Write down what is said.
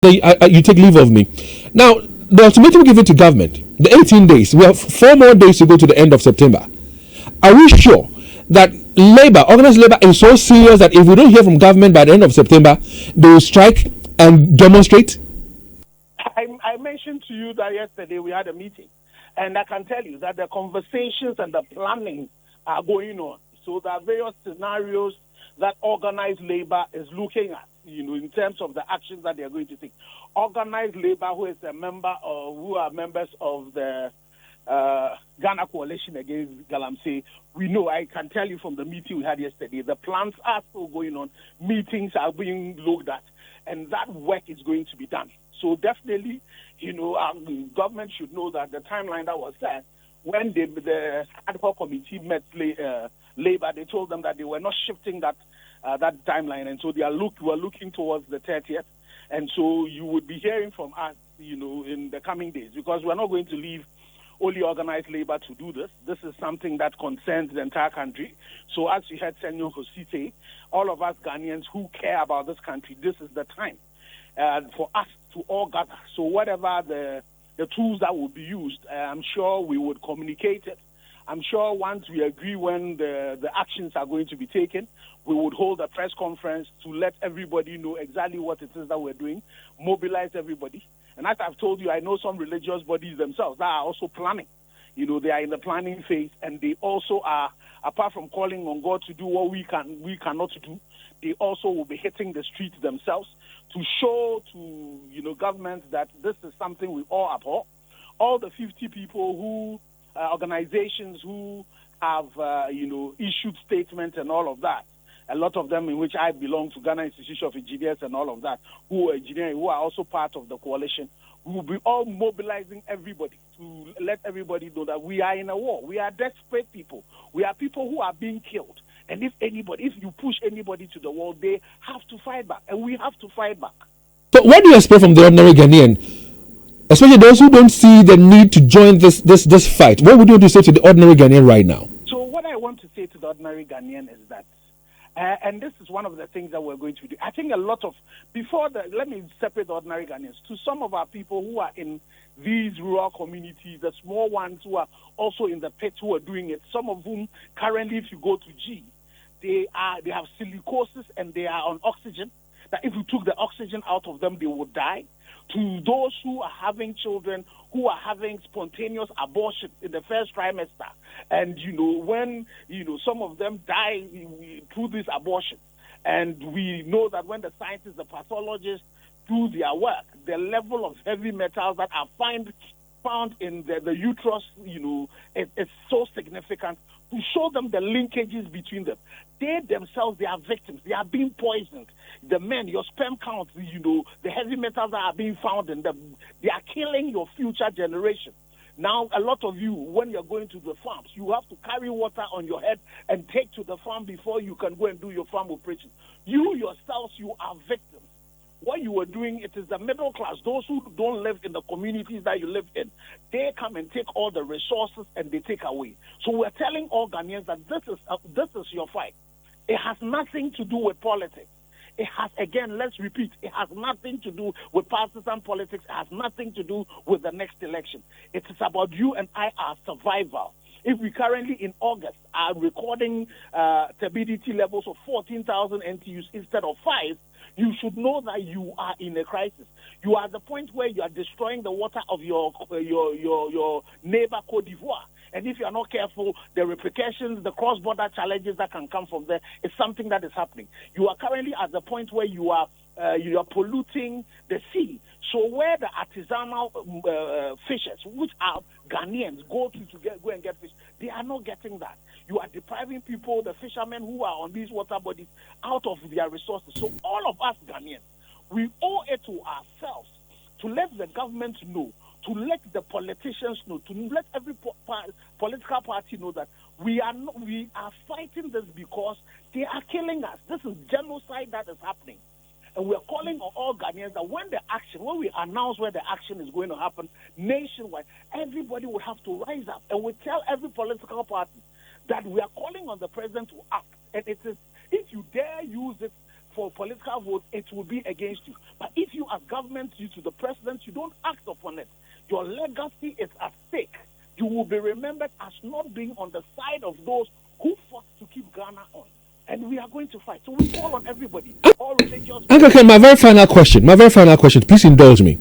You take leave of me. Now, the ultimatum given to government, the 18 days, we have 4 more days to go to the end of September. Are we sure that organized labor is so serious that if we don't hear from government by the end of September, they will strike and demonstrate? I mentioned to you that yesterday we had a meeting, and I can tell you that the conversations and the planning are going on. So there are various scenarios that organized labor is looking at, in terms of the actions that they are going to take. Organized labor, who is a member or who are members of the Ghana Coalition Against Galamsey, we know, I can tell you from the meeting we had yesterday, the plans are still going on, meetings are being looked at, and that work is going to be done. So definitely, our government should know that the timeline that was set, when the ad hoc committee met labor, they told them that they were not shifting that timeline, and so were looking towards the 30th. And so you would be hearing from us, in the coming days, because we're not going to leave only organized labor to do this. This is something that concerns the entire country. So as you heard Senor Hosi say, all of us Ghanaians who care about this country, this is the time for us to all gather. So whatever the tools that will be used, I'm sure we would communicate it. I'm sure once we agree when the actions are going to be taken, we would hold a press conference to let everybody know exactly what it is that we're doing, mobilize everybody. And as I've told you, I know some religious bodies themselves that are also planning. They are in the planning phase, and they also are, apart from calling on God to do what we cannot do, they also will be hitting the streets themselves to show to governments that this is something we all abhor. All the 50 people organizations who have issued statements and all of that, a lot of them in which I belong to, Ghana Institute of Engineers and all of that, who are also part of the coalition. We will be all mobilizing everybody to let everybody know that we are in a war. We are desperate people. We are people who are being killed. And if you push anybody to the wall, they have to fight back, and we have to fight back. So what do you expect from the ordinary Ghanaian, especially those who don't see the need to join this fight? What would you say to the ordinary Ghanaian right now? So what I want to say to the ordinary Ghanaian is that, and this is one of the things that we're going to do. I think let me separate the ordinary Ghanaians. To some of our people who are in these rural communities, the small ones who are also in the pits who are doing it, some of whom currently, if you go to G, they have silicosis and they are on oxygen, that if you took the oxygen out of them, they would die. To those who are having children who are having spontaneous abortion in the first trimester, and when some of them die through this abortion, and we know that when the scientists, the pathologists do their work, the level of heavy metals that are found in the uterus, it's so significant. To show them the linkages between them. They themselves, they are victims. They are being poisoned. The men, your sperm count, the heavy metals that are being found in them, they are killing your future generation. Now, a lot of you, when you're going to the farms, you have to carry water on your head and take to the farm before you can go and do your farm operation. You yourselves, you are victims. What you are doing, it is the middle class, those who don't live in the communities that you live in. They come and take all the resources and they take away. So we're telling all Ghanaians that this is your fight. It has nothing to do with politics. It has, again, let's repeat, it has nothing to do with partisan politics. It has nothing to do with the next election. It is about you and I, our survival. If we currently in August are recording turbidity levels of 14,000 NTUs instead of 5, you should know that you are in a crisis. You are at the point where you are destroying the water of your neighbor Cote d'Ivoire. And if you are not careful, the repercussions, the cross-border challenges that can come from there is something that is happening. You are currently at the point where you are polluting the sea. So where the artisanal fishers, which are Ghanaians, go and get fish, they are not getting that. You are depriving people, the fishermen who are on these water bodies, out of their resources. So all of us Ghanaians, we owe it to ourselves to let the government know, to let the politicians know, to let every political party know that we are fighting this because they are killing us. This is genocide that is happening. And we are calling on all Ghanaians that when we announce where the action is going to happen nationwide, everybody will have to rise up. And we tell every political party that we are calling on the president to act. And it is, if you dare use it for political vote, it will be against you. But if you as government, you to the president, you don't act upon it, your legacy is at stake. You will be remembered as not being on the side of those who fought to keep Ghana on. And we are going to fight. So we call on everybody, all religious. Okay, my very final question. Please indulge me.